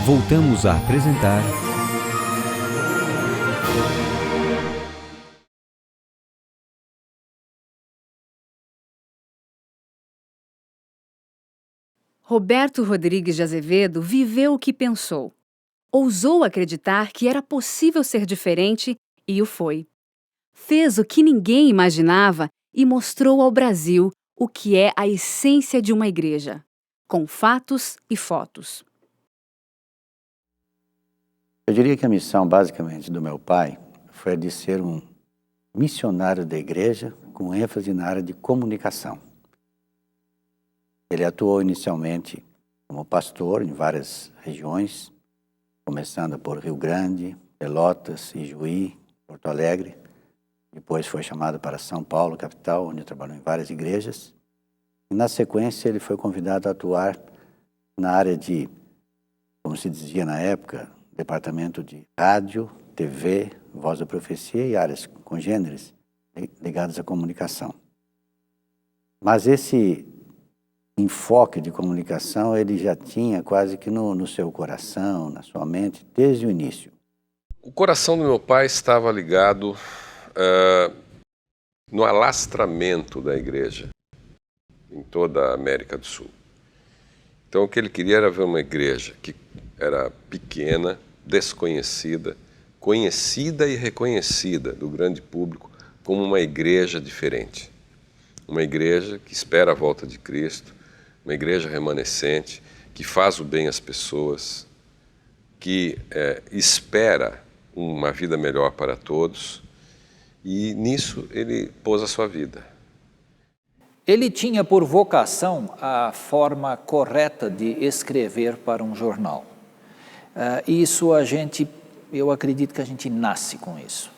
Voltamos a apresentar Roberto Rodrigues de Azevedo viveu o que pensou. Ousou acreditar que era possível ser diferente e o foi. Fez o que ninguém imaginava e mostrou ao Brasil o que é a essência de uma igreja, com fatos e fotos. Eu diria que a missão, basicamente, do meu pai foi a de ser um missionário da igreja com ênfase na área de comunicação. Ele atuou inicialmente como pastor em várias regiões, começando por Rio Grande, Pelotas, Ijuí, Porto Alegre. Depois foi chamado para São Paulo, capital, onde trabalhou em várias igrejas. E, na sequência, ele foi convidado a atuar na área de, como se dizia na época, departamento de rádio, TV, voz da profecia e áreas congêneres ligadas à comunicação. Mas esse enfoque de comunicação ele já tinha quase que no seu coração, na sua mente, desde o início. O coração do meu pai estava ligado no alastramento da igreja em toda a América do Sul. Então o que ele queria era ver uma igreja que era pequena, desconhecida, conhecida e reconhecida do grande público como uma igreja diferente. Uma igreja que espera a volta de Cristo, uma igreja remanescente, que faz o bem às pessoas, que espera uma vida melhor para todos, e nisso ele pôs a sua vida. Ele tinha por vocação a forma correta de escrever para um jornal. Isso eu acredito que a gente nasce com isso.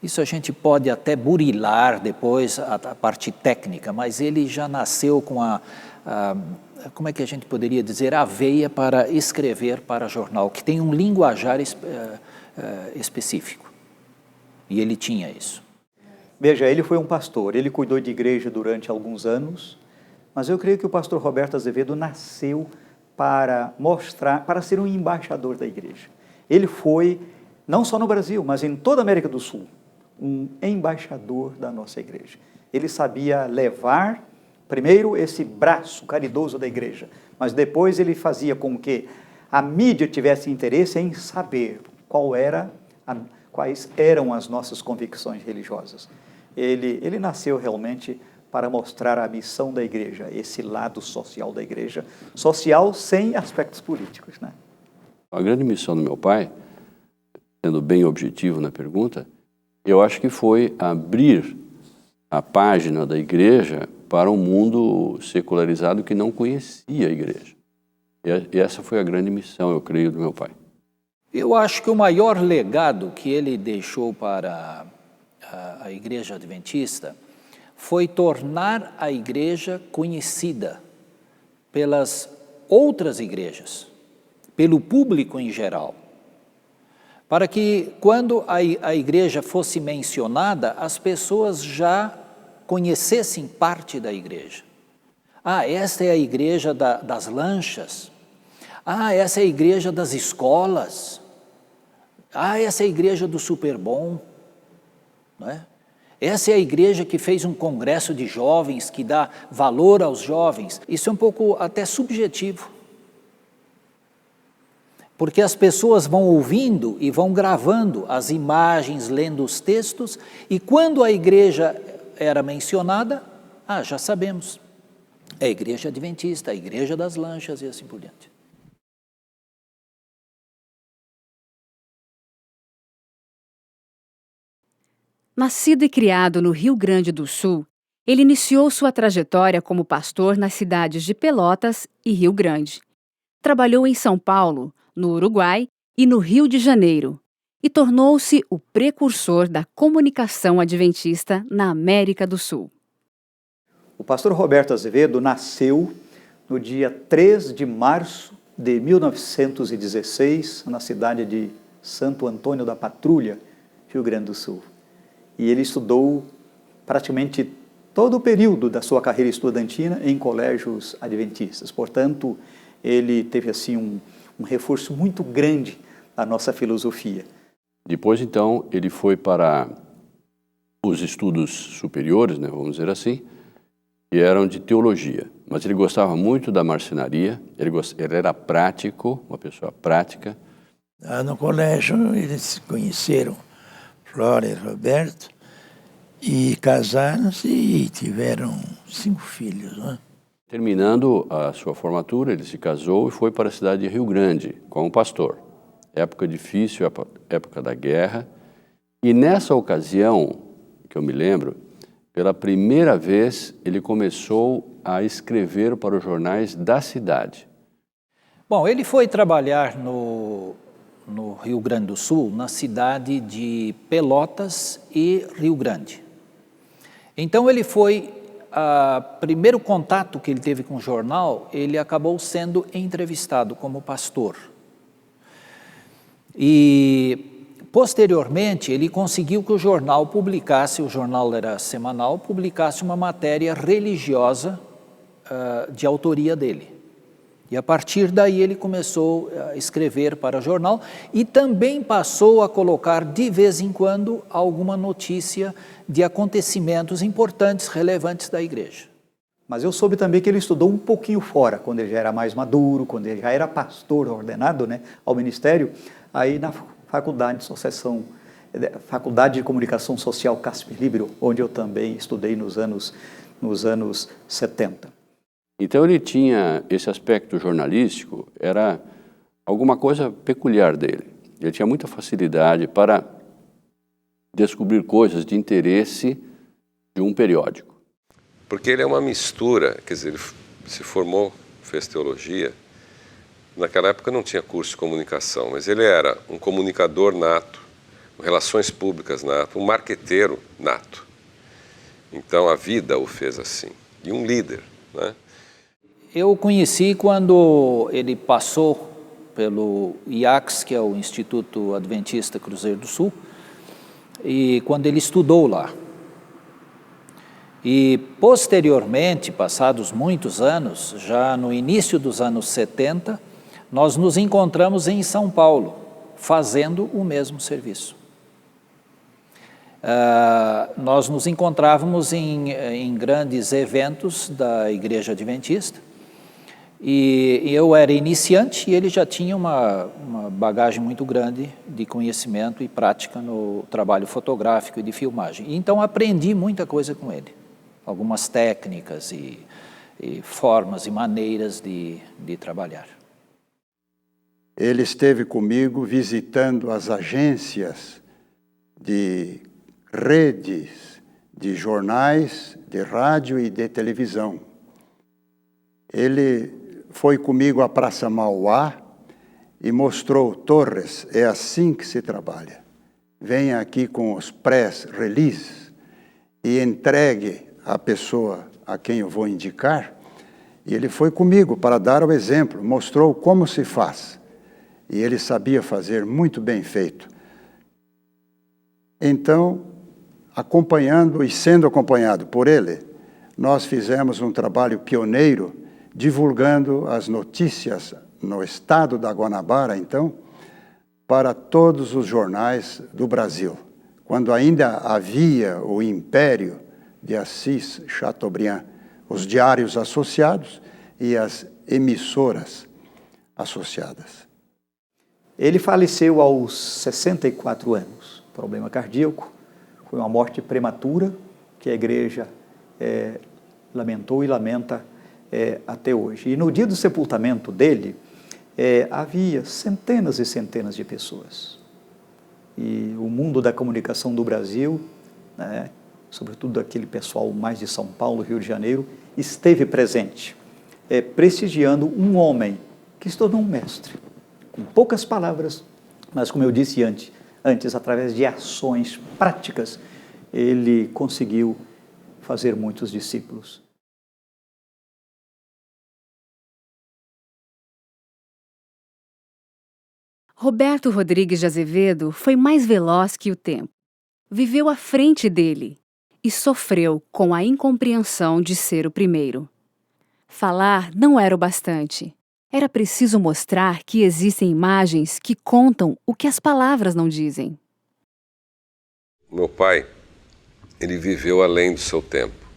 Isso a gente pode até burilar depois a parte técnica, mas ele já nasceu com como é que a gente poderia dizer, a veia para escrever para jornal, que tem um linguajar específico. E ele tinha isso. Veja, ele foi um pastor, ele cuidou de igreja durante alguns anos, mas eu creio que o pastor Roberto Azevedo nasceu para ser um embaixador da igreja. Ele foi, não só no Brasil, mas em toda a América do Sul, um embaixador da nossa igreja. Ele sabia levar, primeiro, esse braço caridoso da igreja, mas depois ele fazia com que a mídia tivesse interesse em saber quais eram as nossas convicções religiosas. Ele nasceu realmente para mostrar a missão da igreja, esse lado social da igreja, social sem aspectos políticos, né? A grande missão do meu pai, sendo bem objetivo na pergunta, eu acho que foi abrir a página da igreja para um mundo secularizado que não conhecia a igreja. E essa foi a grande missão, eu creio, do meu pai. Eu acho que o maior legado que ele deixou para a Igreja Adventista foi tornar a igreja conhecida pelas outras igrejas, pelo público em geral, para que quando a igreja fosse mencionada, as pessoas já conhecessem parte da igreja. Esta é a igreja das lanchas. Essa é a igreja das escolas. Essa é a igreja do Super Bom. Não é? Essa é a igreja que fez um congresso de jovens, que dá valor aos jovens. Isso é um pouco até subjetivo. Porque as pessoas vão ouvindo e vão gravando as imagens, lendo os textos, e quando a igreja era mencionada, já sabemos. É a igreja adventista, a igreja das lanchas e assim por diante. Nascido e criado no Rio Grande do Sul, ele iniciou sua trajetória como pastor nas cidades de Pelotas e Rio Grande. Trabalhou em São Paulo, no Uruguai e no Rio de Janeiro, e tornou-se o precursor da comunicação adventista na América do Sul. O pastor Roberto Azevedo nasceu no dia 3 de março de 1916, na cidade de Santo Antônio da Patrulha, Rio Grande do Sul. E ele estudou praticamente todo o período da sua carreira estudantina em colégios adventistas. Portanto, ele teve assim um reforço muito grande da nossa filosofia. Depois, então, ele foi para os estudos superiores, né, vamos dizer assim, que eram de teologia. Mas ele gostava muito da marcenaria, ele era prático, uma pessoa prática. No colégio eles se conheceram, Flora e Roberto, e casaram-se e tiveram 5 filhos, né? Terminando a sua formatura, ele se casou e foi para a cidade de Rio Grande como pastor. Época difícil, época da guerra. E nessa ocasião, que eu me lembro, pela primeira vez ele começou a escrever para os jornais da cidade. Bom, ele foi trabalhar no Rio Grande do Sul, na cidade de Pelotas e Rio Grande. Então ele foi, primeiro contato que ele teve com o jornal, ele acabou sendo entrevistado como pastor. E posteriormente ele conseguiu que o jornal publicasse, o jornal era semanal, publicasse uma matéria religiosa de autoria dele. E a partir daí ele começou a escrever para o jornal e também passou a colocar de vez em quando alguma notícia de acontecimentos importantes, relevantes da igreja. Mas eu soube também que ele estudou um pouquinho fora, quando ele já era mais maduro, quando ele já era pastor ordenado, né, ao ministério, aí na Faculdade de Comunicação Social Casper Libero, onde eu também estudei nos anos 70. Então ele tinha esse aspecto jornalístico, era alguma coisa peculiar dele. Ele tinha muita facilidade para descobrir coisas de interesse de um periódico. Porque ele é uma mistura, quer dizer, ele se formou, fez teologia. Naquela época não tinha curso de comunicação, mas ele era um comunicador nato, relações públicas nato, um marqueteiro nato. Então a vida o fez assim. E um líder, né? Eu o conheci quando ele passou pelo IACS, que é o Instituto Adventista Cruzeiro do Sul, e quando ele estudou lá. E posteriormente, passados muitos anos, já no início dos anos 70, nós nos encontramos em São Paulo, fazendo o mesmo serviço. Nós nos encontrávamos em grandes eventos da Igreja Adventista, e eu era iniciante e ele já tinha uma bagagem muito grande de conhecimento e prática no trabalho fotográfico e de filmagem. Então aprendi muita coisa com ele, algumas técnicas e formas e maneiras de trabalhar. Ele esteve comigo visitando as agências de redes de jornais, de rádio e de televisão. Ele foi comigo à Praça Mauá e mostrou: Torres, é assim que se trabalha. Venha aqui com os press release e entregue à pessoa a quem eu vou indicar. E ele foi comigo para dar o exemplo, mostrou como se faz. E ele sabia fazer muito bem feito. Então, acompanhando e sendo acompanhado por ele, nós fizemos um trabalho pioneiro, divulgando as notícias no estado da Guanabara, então, para todos os jornais do Brasil, quando ainda havia o Império de Assis Chateaubriand, os diários associados e as emissoras associadas. Ele faleceu aos 64 anos, problema cardíaco, foi uma morte prematura que a igreja lamentou e lamenta até hoje. E no dia do sepultamento dele, havia centenas e centenas de pessoas. E o mundo da comunicação do Brasil, né, sobretudo aquele pessoal mais de São Paulo, Rio de Janeiro, esteve presente, prestigiando um homem que se tornou um mestre. Com poucas palavras, mas como eu disse antes, através de ações práticas, ele conseguiu fazer muitos discípulos. Roberto Rodrigues de Azevedo foi mais veloz que o tempo. Viveu à frente dele e sofreu com a incompreensão de ser o primeiro. Falar não era o bastante. Era preciso mostrar que existem imagens que contam o que as palavras não dizem. Meu pai, ele viveu além do seu tempo.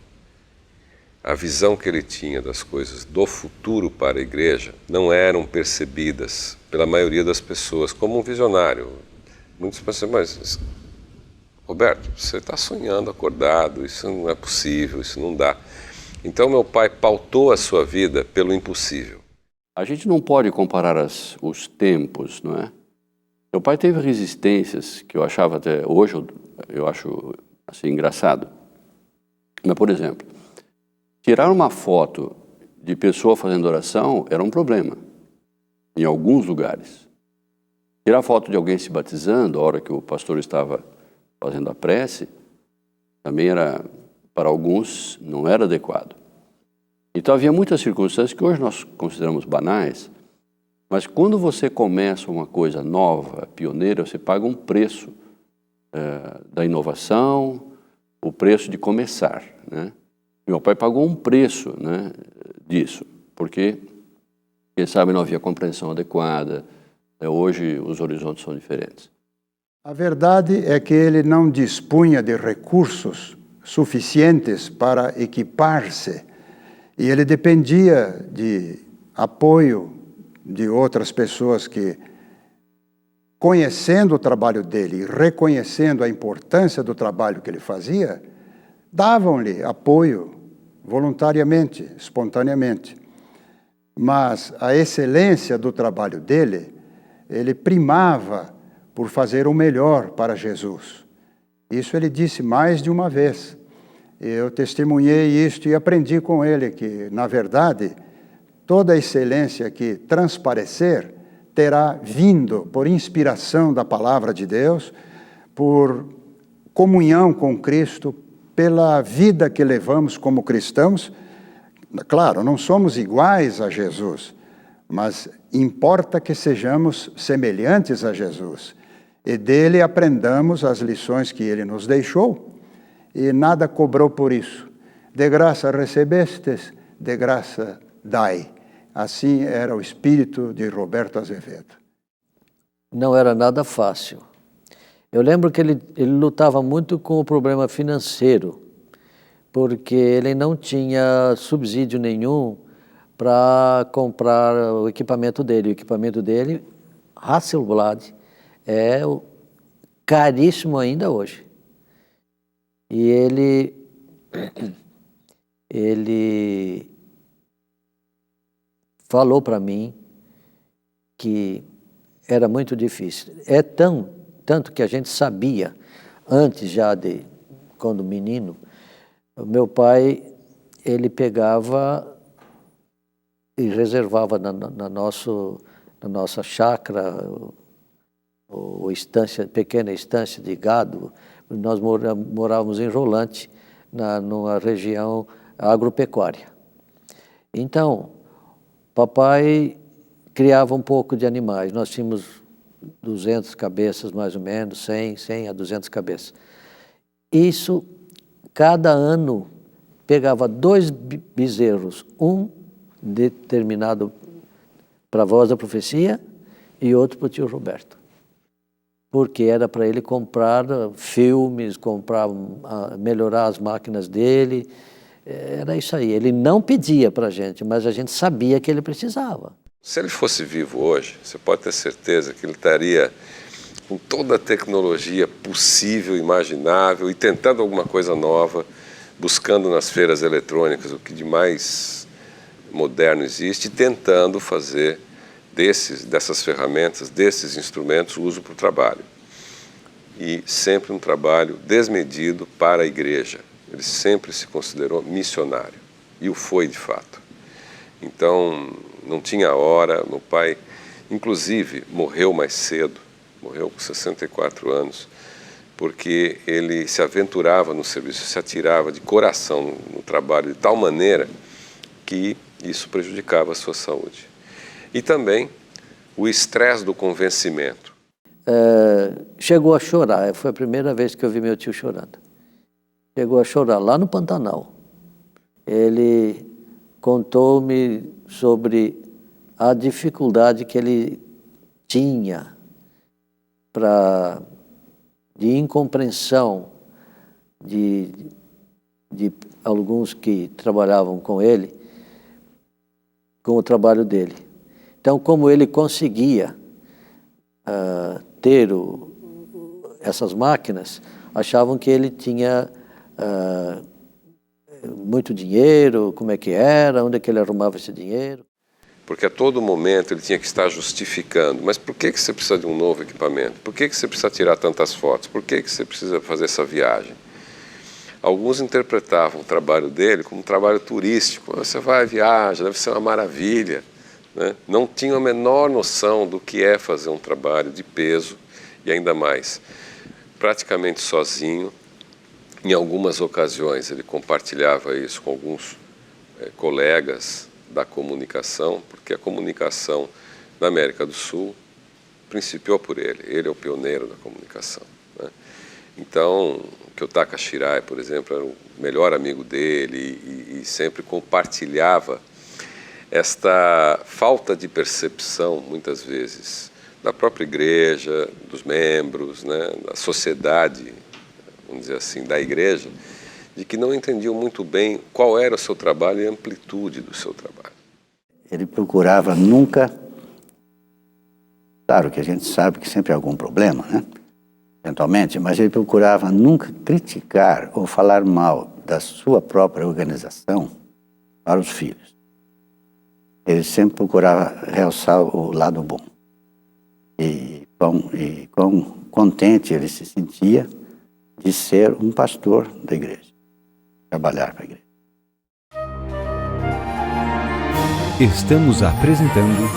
A visão que ele tinha das coisas do futuro para a igreja não eram percebidas pela maioria das pessoas como um visionário. Muitos pensam, mas Roberto, você está sonhando acordado, isso não é possível, isso não dá. Então meu pai pautou a sua vida pelo impossível. A gente não pode comparar os tempos, não é? Meu pai teve resistências que eu achava até hoje, eu acho assim engraçado. Mas, por exemplo, tirar uma foto de pessoa fazendo oração era um problema, em alguns lugares. Tirar foto de alguém se batizando, a hora que o pastor estava fazendo a prece, também era, para alguns, não era adequado. Então havia muitas circunstâncias que hoje nós consideramos banais, mas quando você começa uma coisa nova, pioneira, você paga um preço da inovação, o preço de começar, né? Meu pai pagou um preço, né, disso, porque, quem sabe, não havia compreensão adequada. Hoje os horizontes são diferentes. A verdade é que ele não dispunha de recursos suficientes para equipar-se e ele dependia de apoio de outras pessoas que, conhecendo o trabalho dele e reconhecendo a importância do trabalho que ele fazia, davam-lhe apoio voluntariamente, espontaneamente. Mas a excelência do trabalho dele, ele primava por fazer o melhor para Jesus. Isso ele disse mais de uma vez. Eu testemunhei isto e aprendi com ele que, na verdade, toda a excelência que transparecer terá vindo por inspiração da palavra de Deus, por comunhão com Cristo, pela vida que levamos como cristãos. Claro, não somos iguais a Jesus, mas importa que sejamos semelhantes a Jesus e dele aprendamos as lições que ele nos deixou e nada cobrou por isso. De graça recebestes, de graça dai. Assim era o espírito de Roberto Azevedo. Não era nada fácil. Eu lembro que ele lutava muito com o problema financeiro, porque ele não tinha subsídio nenhum para comprar o equipamento dele. O equipamento dele, Hasselblad, é caríssimo ainda hoje. E ele falou para mim que era muito difícil. Tanto que a gente sabia, antes já quando menino, o meu pai, ele pegava e reservava na nossa chácara, ou pequena estância de gado. Nós morávamos em Rolante, numa região agropecuária. Então, papai criava um pouco de animais. Nós tínhamos 200 cabeças, mais ou menos, 100 a 200 cabeças. Isso, cada ano, pegava 2 bezerros, um determinado para a Voz da Profecia e outro para o tio Roberto. Porque era para ele comprar filmes, melhorar as máquinas dele. Era isso aí. Ele não pedia para a gente, mas a gente sabia que ele precisava. Se ele fosse vivo hoje, você pode ter certeza que ele estaria com toda a tecnologia possível, imaginável, e tentando alguma coisa nova, buscando nas feiras eletrônicas o que de mais moderno existe, e tentando fazer dessas ferramentas, desses instrumentos, uso para o trabalho. E sempre um trabalho desmedido para a igreja. Ele sempre se considerou missionário, e o foi de fato. Então, não tinha hora. Meu pai, inclusive, morreu mais cedo, morreu com 64 anos, porque ele se aventurava no serviço, se atirava de coração no trabalho de tal maneira que isso prejudicava a sua saúde. E também o estresse do convencimento. Chegou a chorar, foi a primeira vez que eu vi meu tio chorando. Chegou a chorar lá no Pantanal. Ele contou-me sobre a dificuldade que ele tinha de incompreensão de alguns que trabalhavam com ele, com o trabalho dele. Então, como ele conseguia ter essas máquinas, achavam que ele tinha muito dinheiro, como é que era, onde é que ele arrumava esse dinheiro. Porque a todo momento ele tinha que estar justificando. Mas por que você precisa de um novo equipamento? Por que você precisa tirar tantas fotos? Por que você precisa fazer essa viagem? Alguns interpretavam o trabalho dele como um trabalho turístico. Você vai, viaja, deve ser uma maravilha, né? Não tinham a menor noção do que é fazer um trabalho de peso e ainda mais, praticamente sozinho. Em algumas ocasiões ele compartilhava isso com alguns colegas da comunicação, porque a comunicação na América do Sul principiou por ele. Ele é o pioneiro da comunicação, né? Então, Kiyotaka Shirai, por exemplo, era o melhor amigo dele e sempre compartilhava esta falta de percepção, muitas vezes, da própria igreja, dos membros, né, da sociedade, vamos dizer assim, da igreja, de que não entendiam muito bem qual era o seu trabalho e a amplitude do seu trabalho. Ele procurava nunca, claro que a gente sabe que sempre há algum problema, né? Eventualmente, mas ele procurava nunca criticar ou falar mal da sua própria organização para os filhos. Ele sempre procurava realçar o lado bom. E quão contente ele se sentia de ser um pastor da igreja, trabalhar para a igreja. Estamos apresentando